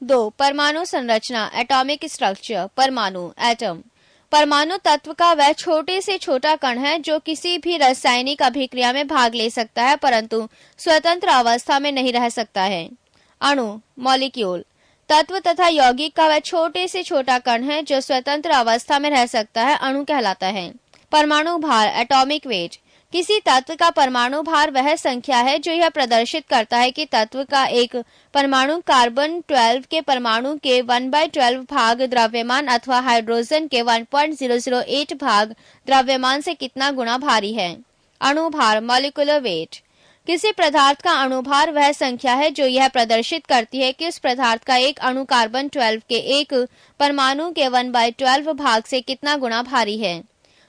2. परमाणु संरचना atomic structure. परमाणु एटम परमाणु तत्व का वह छोटे से छोटा कण है जो किसी भी रासायनिक अभिक्रिया में भाग ले सकता है परंतु स्वतंत्र अवस्था में नहीं रह सकता है। अणु मॉलिक्यूल तत्व तथा यौगिक का वह छोटे से छोटा कण है जो स्वतंत्र अवस्था में रह सकता है, अणु कहलाता है। परमाणु भार एटॉमिक वेट किसी तत्व का परमाणु भार वह संख्या है जो यह प्रदर्शित करता है कि तत्व का एक परमाणु कार्बन 12 के परमाणु के 1/12 भाग द्रव्यमान अथवा हाइड्रोजन के 1.008 भाग द्रव्यमान से कितना गुना भारी है। अणु भार मॉलिक्यूलर वेट किसी पदार्थ का अणुभार वह संख्या है जो यह प्रदर्शित करती है कि उस पदार्थ का एक अणु कार्बन 12 के एक परमाणु के 1/12 भाग से कितना गुना भारी है।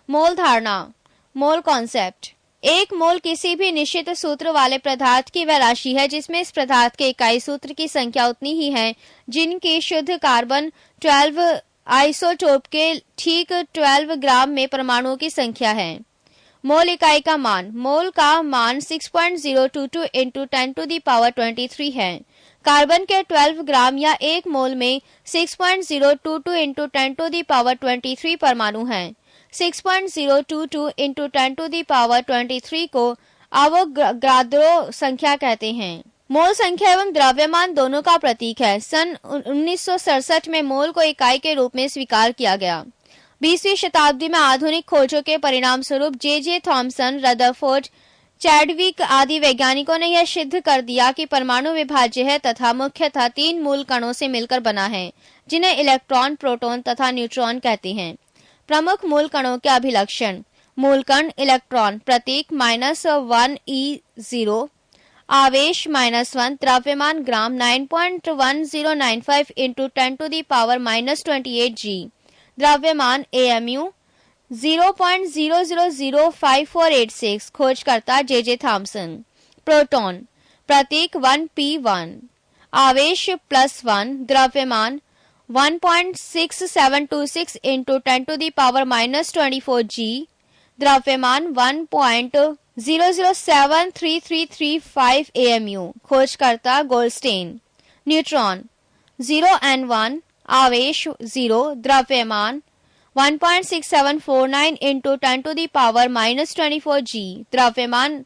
मोल धारणा मोल कॉन्सेप्ट एक मोल किसी भी निश्चित सूत्र वाले पदार्थ की वह राशि है जिसमें इस पदार्थ के इकाई सूत्र की संख्या उतनी ही है जिनकी शुद्ध कार्बन 12 आइसोटोप के ठीक 12 ग्राम में परमाणुओं की संख्या है। मोल इकाई का मान मोल का मान 6.022 इंटू 10⁻23 है। कार्बन के 12 ग्राम या एक मोल में 6.022 इंटू 10⁻23 परमाणु हैं। 6.022 इंटू 10⁻23 को अवोगाद्रो संख्या कहते हैं। मोल संख्या एवं द्रव्यमान दोनों का प्रतीक है। सन 1967 में मोल को इकाई के रूप में स्वीकार किया गया। 20वीं शताब्दी में आधुनिक खोजों के परिणाम स्वरूप जे थॉमसन, रदरफोर्ड, चैडविक आदि वैज्ञानिकों ने यह सिद्ध कर दिया कि परमाणु विभाज्य है तथा मुख्यतः 3 मूल कणों से मिलकर बना है जिन्हें इलेक्ट्रॉन, प्रोटॉन तथा न्यूट्रॉन कहते हैं। प्रमुख मूल कणों के अभिलक्षण मूल कण इलेक्ट्रॉन प्रतीक -1 e0 आवेश -1 द्रव्यमान ग्राम 9.1095 इंटू 10⁻28 g द्रव्यमान AMU 0.000548 खोजकर्ता जे थॉमसन। प्रोटॉन प्रतीक 1p1 आवेश +1 द्रव्यमान 1.6726 इंटू 10⁻24 g द्रव्यमान 1.00733335 AMU खोजकर्ता गोल्डस्टेन। न्यूट्रॉन 0n1 आवेश 0 द्रव्यमान 1.6749 इंटू 10⁻24 g द्रव्यमान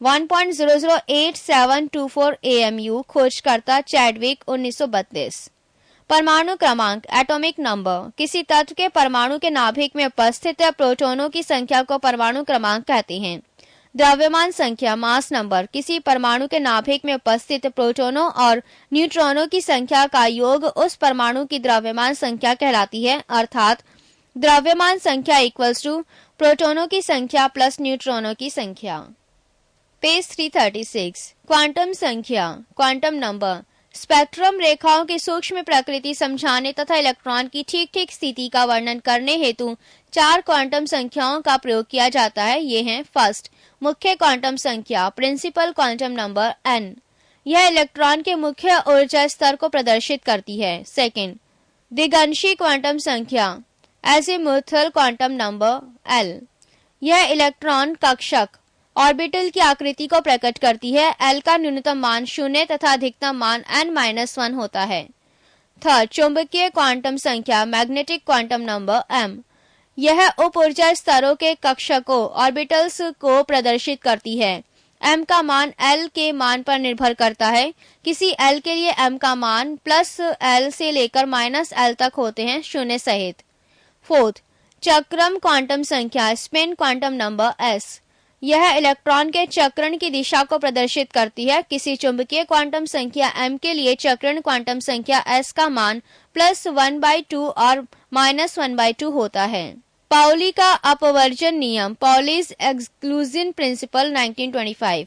1.008724 AMU खोजकर्ता चैडविक 1932। परमाणु क्रमांक एटॉमिक नंबर किसी तत्व के परमाणु के नाभिक में उपस्थित प्रोटॉनों की संख्या को परमाणु क्रमांक कहते हैं। द्रव्यमान संख्या मास नंबर किसी परमाणु के नाभिक में उपस्थित प्रोटॉनों और न्यूट्रॉनों की संख्या का योग उस परमाणु की द्रव्यमान संख्या कहलाती है, अर्थात द्रव्यमान संख्या इक्वल्स टू प्रोटॉनों की संख्या प्लस न्यूट्रॉनों की संख्या। पेज 336 क्वांटम संख्या क्वांटम नंबर स्पेक्ट्रम रेखाओं की सूक्ष्म प्रकृति समझाने तथा इलेक्ट्रॉन की ठीक ठीक स्थिति का वर्णन करने हेतु 4 क्वांटम संख्याओं का प्रयोग किया जाता है। ये हैं फर्स्ट मुख्य क्वांटम संख्या प्रिंसिपल क्वांटम नंबर n, यह इलेक्ट्रॉन के मुख्य ऊर्जा स्तर को प्रदर्शित करती है। सेकंड दिगंशी क्वांटम संख्या एजिमुथल क्वांटम नंबर l, यह इलेक्ट्रॉन कक्षक ऑर्बिटल की आकृति को प्रकट करती है। L का न्यूनतम मान 0 तथा अधिकतम मान n-1 होता है। थर्ड चुंबकीय क्वांटम संख्या मैग्नेटिक क्वांटम नंबर m, यह उप ऊर्जा स्तरों के कक्षकों ऑर्बिटल्स को प्रदर्शित करती है। m का मान L के मान पर निर्भर करता है। किसी L के लिए m का मान +L से लेकर -L तक होते हैं 0 सहित। फोर्थ चक्रम क्वांटम संख्या स्पिन क्वांटम नंबर s, यह इलेक्ट्रॉन के चक्रण की दिशा को प्रदर्शित करती है। किसी चुंबकीय क्वांटम संख्या m के लिए चक्रण क्वांटम संख्या s का मान +1/2 और -1/2 होता है। पाउली का अपवर्जन नियम पाउलीज एक्सक्लूजन प्रिंसिपल 1925,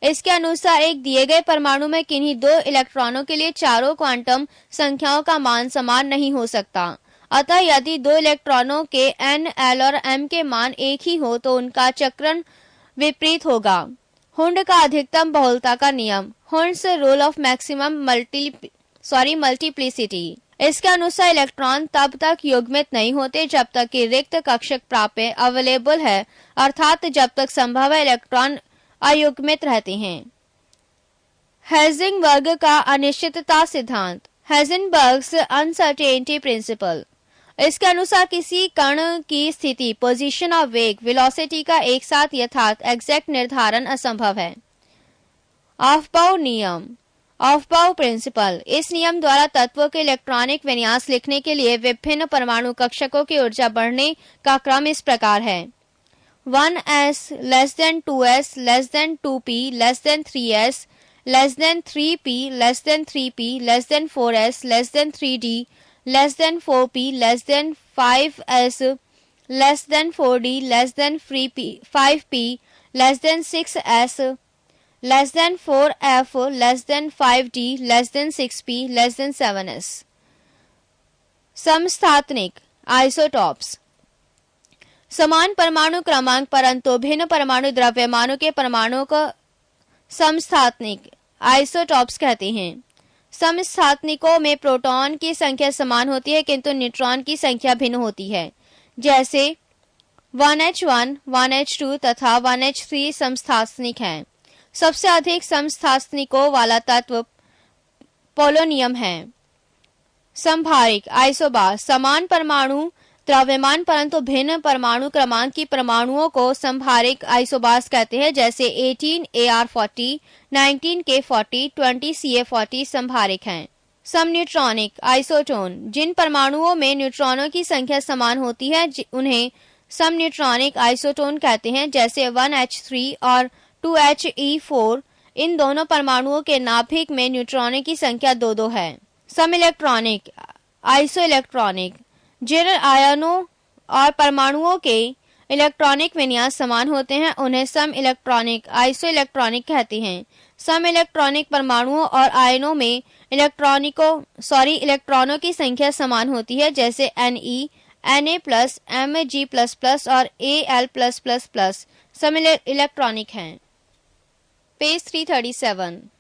इसके अनुसार एक दिए गए परमाणु में किन्हीं 2 इलेक्ट्रॉनों के लिए चारों क्वांटम संख्याओं का मान समान नहीं हो सकता। अतः यदि 2 इलेक्ट्रॉनों के n, l और m के मान एक ही हो तो उनका चक्रण विपरीत होगा। हुंड का अधिकतम बहुलता का नियम Hund's rule of maximum multiplicity, इसके अनुसार इलेक्ट्रॉन तब तक युग्मित नहीं होते जब तक कि रिक्त कक्षक प्राप्य अवेलेबल है, अर्थात जब तक संभव है इलेक्ट्रॉन अयुग्मित रहते हैं। हेज़िंगबर्ग का अनिश्चितता सिद्धांत हाइजेनबर्ग्स अनसर्टेनिटी प्रिंसिपल। इसके अनुसार किसी कण की स्थिति, पोजीशन और वेग, वेलोसिटी का एक साथ यथार्थ एग्जैक्ट निर्धारण असंभव है। ऑफबाउ नियम, ऑफबाउ प्रिंसिपल। इस नियम द्वारा तत्वों के इलेक्ट्रॉनिक विन्यास लिखने के लिए विभिन्न परमाणु कक्षकों की ऊर्जा बढ़ने का क्रम इस प्रकार है: 1s less than 2s less than 2p less than 3s less than 3p less than 3p less than 4s less than 3d less than 4p less than 5s less than 4d less than 5p less than 6s less than 4f less than 5d less than 6p less than 7s। समस्थानिक isotopes. समान परमाणु क्रमांक परंतु भिन्न परमाणु द्रव्यमानों के परमाणुओं को समस्थानिक आइसोटॉप्स कहते हैं। समस्थानिकों में प्रोटॉन की संख्या समान होती है किंतु न्यूट्रॉन की संख्या भिन्न होती है, जैसे 1h1, 1h2 तथा 1h3 समस्थानिक हैं। सबसे अधिक समस्थानिकों वाला तत्व पोलोनियम है। संभारिक आइसोबार। समान परमाणु द्रव्यमान परंतु भिन्न परमाणु क्रमांक की परमाणुओं को संभारिक आइसोबार्स कहते हैं, जैसे 18 AR40, 19 K40, 20 CA40 संभारिक हैं। समन्यूट्रॉनिक आइसोटोन। जिन परमाणुओं में न्यूट्रॉनों की संख्या समान होती है उन्हें समन्यूट्रॉनिक आइसोटोन कहते हैं, जैसे 1h3 और 2he4। इन दोनों परमाणुओं के नाभिक में न्यूट्रॉनों की संख्या 2-2 है। समइलेक्ट्रॉनिक आइसोइलेक्ट्रॉनिक। जिन आयनों और परमाणुओं के इलेक्ट्रॉनिक विन्यास समान होते हैं उन्हें सम इलेक्ट्रॉनिक आइसोइलेक्ट्रॉनिक कहते हैं। सम इलेक्ट्रॉनिक परमाणुओं और आयनों में इलेक्ट्रॉनों की संख्या समान होती है, जैसे Ne, Na+, Mg++ और Al+++ सम इलेक्ट्रॉनिक हैं। पेज 337।